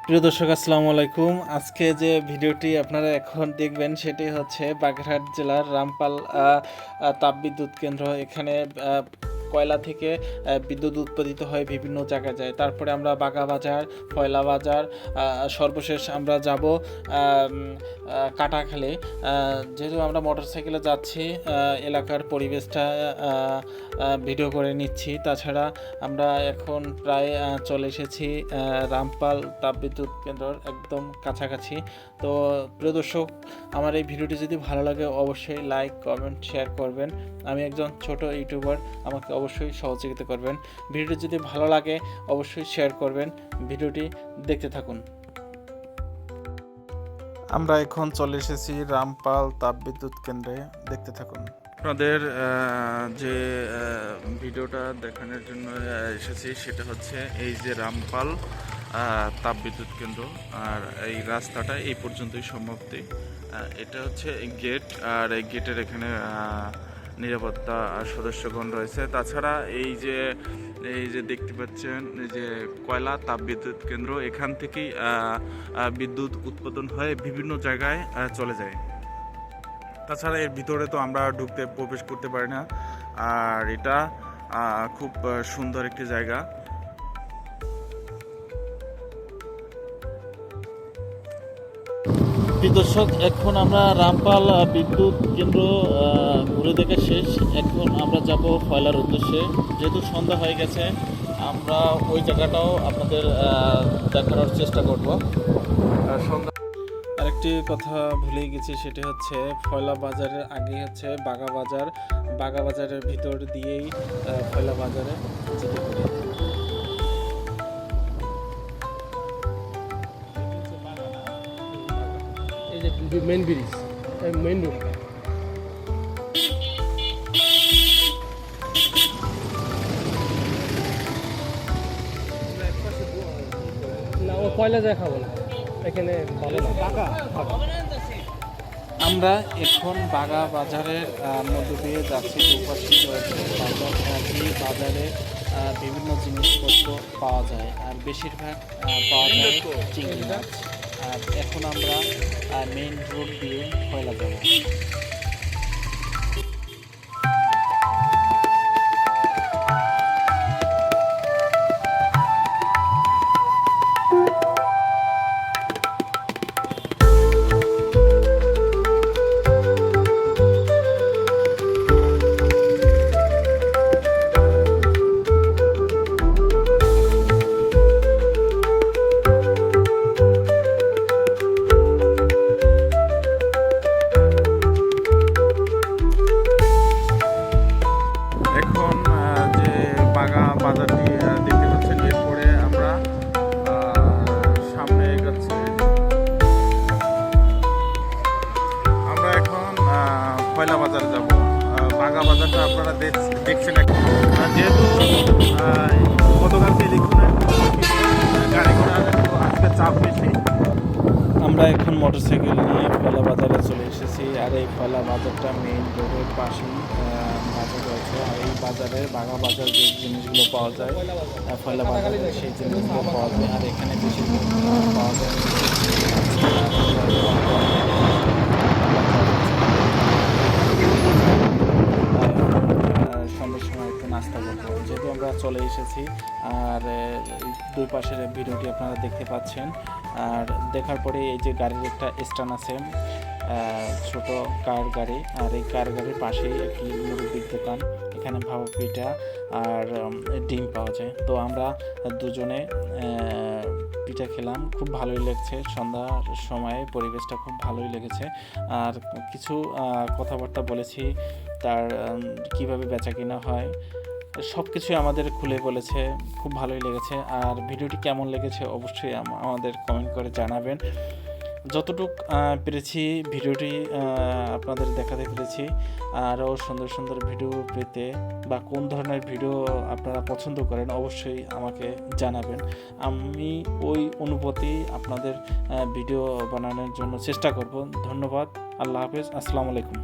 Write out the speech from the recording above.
প্রিয় দর্শক, আসসালামু আলাইকুম। আজকে যে ভিডিওটি আপনারা এখন দেখবেন সেটি হচ্ছে বাগেরহাট জেলার রামপাল তাপবিদ্যুৎ কেন্দ্র। এখানে কয়লা থেকে বিদ্যুৎ উৎপাদিত হয়, বিভিন্ন জায়গায় যায়। তারপরে আমরা বাগা বাজার, ফয়লা বাজার, সর্বশেষ আমরা যাব কাটাখালে। যেহেতু আমরা মোটরসাইকেলে যাচ্ছি, এলাকার পরিবেশটা ভিডিও করে নিচ্ছি। তাছাড়া আমরা এখন প্রায় চলে এসেছি রামপাল তাপবিদ্যুৎ কেন্দ্রর একদম কাছাকাছি। তো প্রিয় দর্শক, আমার এই ভিডিওটি যদি ভালো লাগে অবশ্যই লাইক, কমেন্ট, শেয়ার করবেন। আমি একজন ছোট ইউটিউবার, আমাকে অবশ্যই সহযোগিতা করবেন। ভিডিওটি যদি ভালো লাগে অবশ্যই শেয়ার করবেন। ভিডিওটি দেখতে থাকুন। আমরা এখন চলে এসেছি রামপাল তাপবিদ্যুৎ কেন্দ্রে, দেখতে থাকুন। আপনাদের যে ভিডিওটা দেখানোর জন্য এসেছি সেটা হচ্ছে এই যে রামপাল তাপবিদ্যুৎ কেন্দ্র। আর এই রাস্তাটা এই পর্যন্তই সমাপ্তি। এটা হচ্ছে গেট, আর এই গেটের এখানে নিরাপত্তা সদস্যগণ রয়েছে। তাছাড়া এই যে দেখতে পাচ্ছেন এই যে কয়লা তাপবিদ্যুৎ কেন্দ্র, এখান থেকেই বিদ্যুৎ উৎপাদন হয়ে বিভিন্ন জায়গায় চলে যায়। তাছাড়া এর ভিতরে তো আমরা প্রবেশ করতে পারি না। আর এটা খুব সুন্দর একটি জায়গা। দর্শক, এখন আমরা রামপাল বিদ্যুৎ কেন্দ্র ঘুরে দেখা শেষ। এখন আমরা যাব ফয়লার উদ্দেশ্যে। যেহেতু সন্ধ্যা হয়ে গেছে, আমরা ওই জায়গাটাও আপনাদের দেখানোর চেষ্টা করব। সন্ধ্যা আরেকটি কথা ভুলে গেছি, সেটি হচ্ছে ফয়লা বাজারের আগে হচ্ছে বাগা বাজার। বাগা বাজারের ভিতর দিয়েই ফয়লা বাজারে যেতে পারি। Main bridge, main road. না, ও কয়লা যায় খাবো না, এখানে ভালো না। আমরা এখন বাগা বাজারের মধ্য দিয়ে যাচ্ছি। দুপাশে রয়েছে বাজার। এই বাজারে বিভিন্ন জিনিসপত্র পাওয়া যায়, আর বেশিরভাগ পাওয়া যায় চিংড়ি মাছ। আর এখন আমরা মেইন রোড দিয়ে ফয়লা যাব। বাজারটি দেখতে পাচ্ছেন। এরপরে আমরা সামনে এগোচ্ছি। আমরা এখন ফয়লা বাজার যাব। বাগা বাজারটা আপনারা দেখছেন। যেহেতু গতকালকে ইলেকশনের গাড়ি ঘোড়ার আজকে চাপ বেশি, আমরা এখন মোটরসাইকেল নিয়ে ফয়লা বাজারে চলে এসেছি। আর এই ফয়লা বাজারটা মেইন রোডের পাশেই বাজার রয়েছে। আর এই বাজারে বাগা বাজার যে জিনিসগুলো পাওয়া যায়, ফয়লা বাজারে সেই জিনিসগুলো পাওয়া যায়। আর এখানে বেশি পাওয়া যায় সন্ধ্যের সময় একটু নাস্তা করবো, যেহেতু আমরা চলে এসেছি। আর দুই পাশের ভিডিওটি আপনারা দেখতে পাচ্ছেন। আর দেখার পরে এই যে গাড়ির একটা স্ট্যান্ড আছে, ছোট কার গাড়ি। আর এই কার গাড়ির পাশেই একটি মুরগির দোকান। এখানে ভাপা পিঠা আর ডিম পাওয়া যায়। তো আমরা দুজনে পিঠা খেলাম, খুব ভালোই লাগছে। সন্ধ্যার সময়ে পরিবেশটা খুব ভালোই লেগেছে। আর কিছু কথাবার্তা বলেছি, তার কিভাবে বেচা কিনা হয় সব কিছুই আমাদের খুলে বলেছে। খুব ভালোই লেগেছে। আর ভিডিওটি কেমন লেগেছে অবশ্যই আমাদের কমেন্ট করে জানাবেন। যতটুক পেরেছি ভিডিওটি আপনাদের দেখাতে পেরেছি। আরও সুন্দর সুন্দর ভিডিও পেতে বা কোন ধরনের ভিডিও আপনারা পছন্দ করেন অবশ্যই আমাকে জানাবেন। আমি ওই অনুভূতি আপনাদের ভিডিও বানানোর জন্য চেষ্টা করব। ধন্যবাদ। আল্লাহ হাফেজ। আসসালামু আলাইকুম।